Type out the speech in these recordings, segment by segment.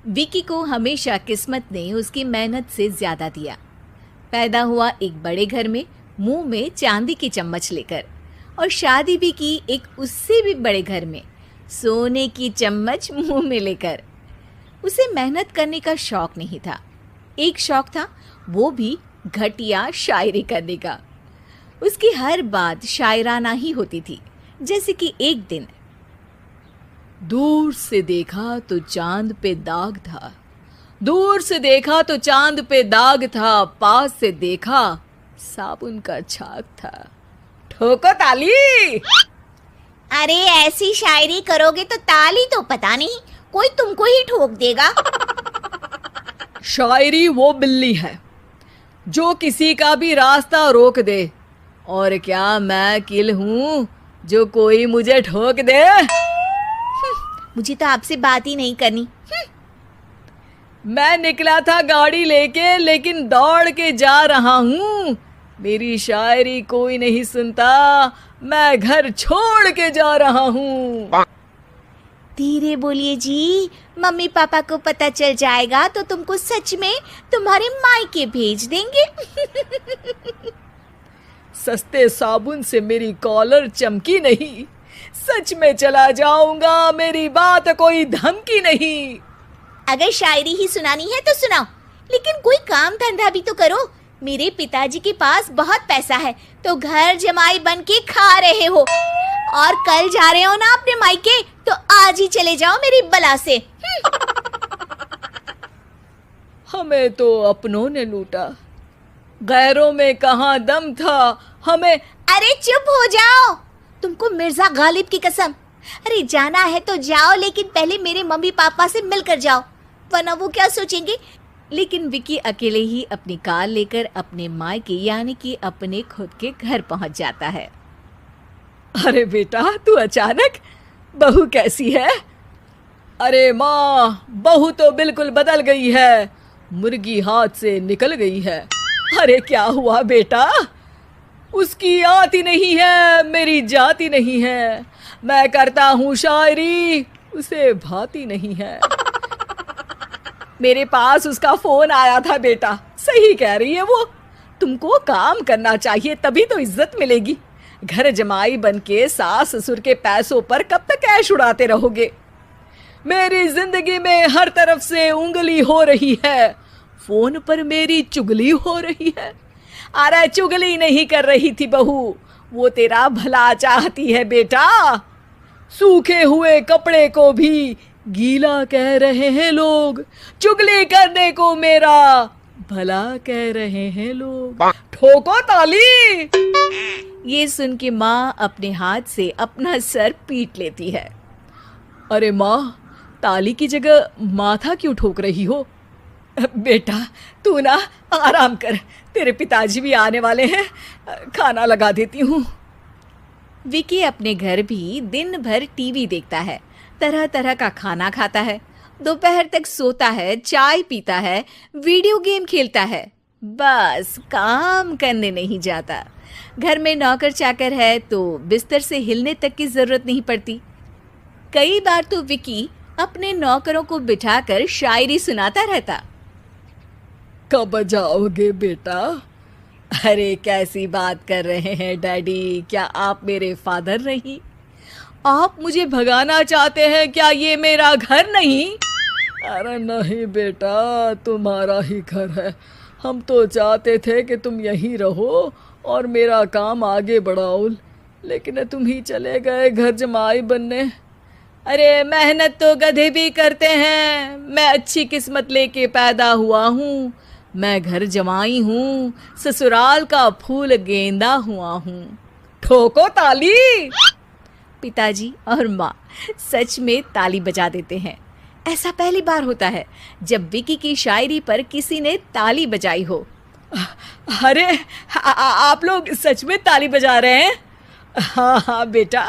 विकी को हमेशा किस्मत ने उसकी मेहनत से ज्यादा दिया। पैदा हुआ एक बड़े घर में, मुंह में चांदी की चम्मच लेकर, और शादी भी की एक उससे भी बड़े घर में, सोने की चम्मच मुंह में लेकर। उसे मेहनत करने का शौक नहीं था। एक शौक था, वो भी घटिया शायरी करने का। उसकी हर बात शायराना ही होती थी। जैसे कि एक दिन, दूर से देखा तो चांद पे दाग था, दूर से देखा तो चांद पे दाग था, पास से देखा साबुन का छाग था। ठोको ताली। अरे ऐसी शायरी करोगे तो ताली तो पता नहीं, कोई तुमको ही ठोक देगा। शायरी वो बिल्ली है जो किसी का भी रास्ता रोक दे, और क्या मैं किल हूँ जो कोई मुझे ठोक दे। मुझे तो आपसे बात ही नहीं करनी। मैं निकला था गाड़ी लेके, लेकिन दौड़ के जा रहा हूँ। मेरी शायरी कोई नहीं सुनता, मैं घर छोड़ के जा रहा हूँ। धीरे बोलिए जी, मम्मी पापा को पता चल जाएगा तो तुमको सच में तुम्हारे मायके भेज देंगे। सस्ते साबुन से मेरी कॉलर चमकी नहीं, सच में चला जाऊंगा, मेरी बात कोई धमकी नहीं। अगर शायरी ही सुनानी है तो सुनाओ, लेकिन कोई काम धंधा भी तो करो। मेरे पिताजी के पास बहुत पैसा है तो घर जमाई बन के खा रहे हो, और कल जा रहे हो ना अपने मायके, तो आज ही चले जाओ मेरी बला से। हमें तो अपनों ने लूटा, गैरों में कहाँ दम था हमें। अरे चुप हो जाओ, तुमको मिर्जा गालिब की कसम। अरे जाना है तो जाओ, लेकिन पहले मेरे मम्मी पापा से मिलकर जाओ, वरना वो क्या सोचेंगे। लेकिन विकी अकेले ही अपनी कार लेकर अपने मायके यानी कि अपने खुद के घर पहुंच जाता है। अरे बेटा, तू अचानक, बहू कैसी है? अरे माँ, बहू तो बिल्कुल बदल गई है, मुर्गी हाथ से निकल गई है। अरे क्या हुआ बेटा? उसकी आती नहीं है, मेरी जाती नहीं है। मैं करता हूँ शायरी, उसे भाती नहीं है। मेरे पास उसका फोन आया था बेटा, सही कह रही है वो। तुमको काम करना चाहिए, तभी तो इज्जत मिलेगी। घर जमाई बन के सास ससुर के पैसों पर कब तक ऐश उड़ाते रहोगे? मेरी जिंदगी में हर तरफ से उंगली हो रही है, फोन पर मेरी चुगली हो रही है। अरे चुगली नहीं कर रही थी बहू, वो तेरा भला चाहती है बेटा। सूखे हुए कपड़े को भी गीला कह रहे हैं लोग, चुगली करने को मेरा भला कह रहे हैं लोग। ठोको ताली। ये सुन के माँ अपने हाथ से अपना सर पीट लेती है। अरे माँ, ताली की जगह माथा क्यों ठोक रही हो? बेटा तू ना आराम कर, तेरे पिताजी भी आने वाले हैं, खाना लगा देती हूँ। विकी अपने घर भी दिन भर टीवी देखता है, तरह तरह का खाना खाता है, दोपहर तक सोता है, चाय पीता है, वीडियो गेम खेलता है, बस काम करने नहीं जाता। घर में नौकर चाकर है तो बिस्तर से हिलने तक की जरूरत नहीं पड़ती। कई बार तो विकी अपने नौकरों को बिठाकर शायरी सुनाता रहता। कब जाओगे बेटा? अरे कैसी बात कर रहे हैं डैडी, क्या आप मेरे फादर नहीं? आप मुझे भगाना चाहते हैं क्या? ये मेरा घर नहीं। अरे नहीं बेटा, तुम्हारा ही घर है। हम तो चाहते थे कि तुम यहीं रहो और मेरा काम आगे बढ़ाओ, लेकिन तुम ही चले गए घर जमाई बनने। अरे मेहनत तो गधे भी करते हैं, मैं अच्छी किस्मत लेके पैदा हुआ हूँ, मैं घर जमाई हूँ, ससुराल का फूल गेंदा हुआ हूँ। ठोको ताली। पिताजी और माँ सच में ताली बजा देते हैं। ऐसा पहली बार होता है जब विकी की शायरी पर किसी ने ताली बजाई हो। अरे आप लोग सच में ताली बजा रहे हैं? हाँ हाँ बेटा,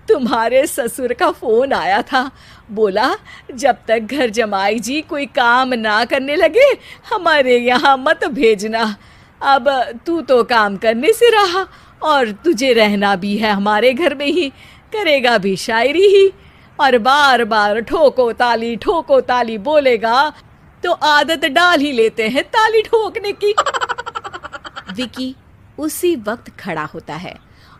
तुम्हारे ससुर का फोन आया था, बोला जब तक घर जमाई जी कोई काम ना करने लगे हमारे यहाँ मत भेजना। अब तू तो काम करने से रहा और तुझे रहना भी है हमारे घर में ही, करेगा भी शायरी ही, और बार बार ठोको ताली बोलेगा तो आदत डाल ही लेते हैं ताली ठोकने की। विकी उसी वक्त खड़ा होता है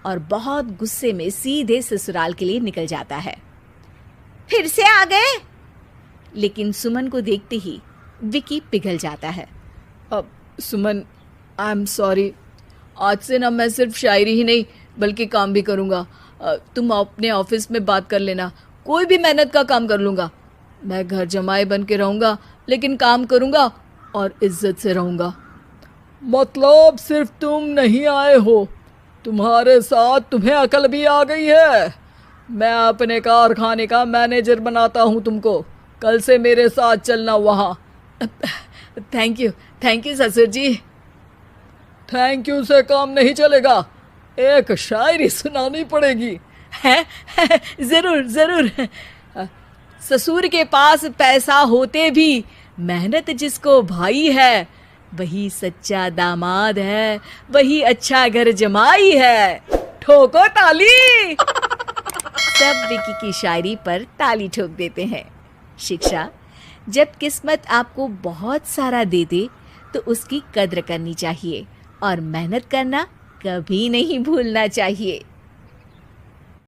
और बहुत गुस्से में सीधे ससुराल के लिए निकल जाता है। फिर से आ गए? लेकिन सुमन को देखते ही विकी पिघल जाता है। अब सुमन, आई एम सॉरी, आज से ना मैं सिर्फ शायरी ही नहीं बल्कि काम भी करूँगा। तुम अपने ऑफिस में बात कर लेना, कोई भी मेहनत का काम कर लूँगा। मैं घर जमाई बन के रहूँगा लेकिन काम करूँगा और इज्जत से रहूँगा। मतलब सिर्फ तुम नहीं आए हो, तुम्हारे साथ तुम्हें अकल भी आ गई है। मैं अपने कारखाने का मैनेजर बनाता हूँ तुमको, कल से मेरे साथ चलना वहाँ। थैंक यू ससुर जी। थैंक यू से काम नहीं चलेगा, एक शायरी सुनानी पड़ेगी। है जरूर। ससुर के पास पैसा होते भी मेहनत जिसको भाई है, वही सच्चा दामाद है, वही अच्छा घर जमाई है। ठोको ताली। सब विकी की शायरी पर ताली ठोक देते हैं। शिक्षा: जब किस्मत आपको बहुत सारा दे दे तो उसकी कद्र करनी चाहिए और मेहनत करना कभी नहीं भूलना चाहिए।